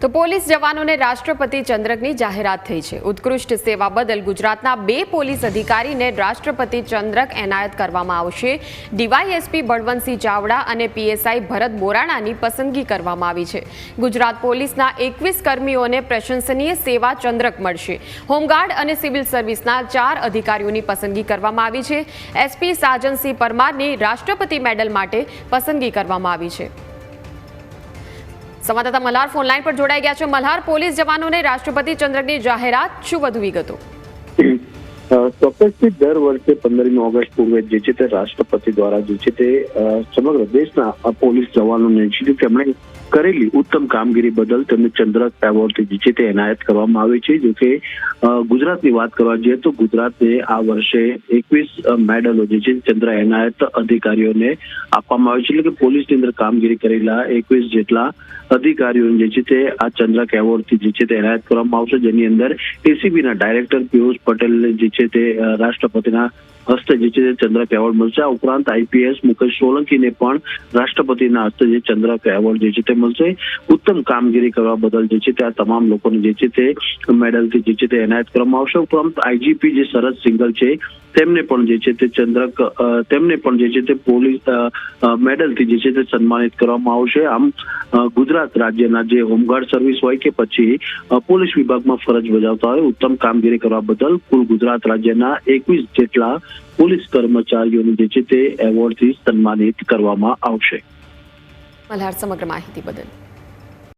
તો પોલીસ જવાનોને રાષ્ટ્રપતિ ચંદ્રકની જાહેરાત થઈ છે। ઉત્કૃષ્ટ સેવા બદલ ગુજરાતના 2 પોલીસ અધિકારીને રાષ્ટ્રપતિ ચંદ્રક એનાયત કરવામાં આવશે। ડીવાયએસપી બળવંતસિંહ ચાવડા અને પીએસઆઈ ભરત બોરાણાની પસંદગી કરવામાં આવી છે। ગુજરાત પોલીસના 21 કર્મીઓને પ્રશંસનીય સેવા ચંદ્રક મળશે। હોમગાર્ડ અને સિવિલ સર્વિસના 4 અધિકારીઓની પસંદગી કરવામાં આવી છે। એસપી સાજનસિંહ પરમારની રાષ્ટ્રપતિ મેડલ માટે પસંદગી કરવામાં આવી છે। संवाददाता मल्हार फोनलाइन पर जोड़ाई गया है। मल्हार, पोलीस जवानों ने राष्ट्रपति चंद्रकनी जाहेरात शुं वधु विगतो? ચોક્કસથી દર વર્ષે 15મી ઓગસ્ટ પૂર્વે જે છે તે રાષ્ટ્રપતિ દ્વારા જે છે તે સમગ્ર દેશના પોલીસ જવાનોને છે તેમણે કરેલી ઉત્તમ કામગીરી બદલ તેમને ચંદ્રક એવોર્ડથી જે છે તે એનાયત કરવામાં આવે છે। જો કે ગુજરાતની વાત કરવા જઈએ તો ગુજરાતે આ વર્ષે 21 મેડલો જે છે ચંદ્ર એનાયત અધિકારીઓને આપવામાં આવે છે। એટલે કે પોલીસની અંદર કામગીરી કરેલા 21 જેટલા અધિકારીઓને જે છે તે આ ચંદ્રક એવોર્ડથી જે છે તે એનાયત કરવામાં આવશે, જેની અંદર એસીબીના ડાયરેક્ટર પિયુષ પટેલને જે છે તે રાષ્ટ્રપતિના હસ્તે જે છે ચંદ્રક એવોર્ડ મળશે। આ ઉપરાંત આઈપીએસ મુકેશ સોલંકીને પણ રાષ્ટ્રપતિના હસ્તે જે ચંદ્રક એવોર્ડ જે છે તે મળશે। ઉત્તમ કામગીરી કરવા બદલ જે છે તે આ તમામ લોકોને જે છે તે મેડલથી જે છે તે એનાયત કરવામાં આવશે। ઉપરાંત આઈજીપી જે શરદ સિંઘલ છે તેમને પણ જે છે તે ચંદ્રક તેમને પણ જે છે તે પોલીસ મેડલથી જે છે તે સન્માનિત કરવામાં આવશે। આમ ગુજરાત રાજ્યના જે હોમગાર્ડ સર્વિસ હોય કે પછી પોલીસ વિભાગમાં ફરજ બજાવતા હોય ઉત્તમ કામગીરી કરવા બદલ કુલ ગુજરાત રાજ્યના 21 જેટલા પોલીસ કર્મચારીઓને જે છે તે એવોર્ડથી સન્માનિત કરવામાં આવશે। મલ્હાર, સમગ્ર માહિતી બદલ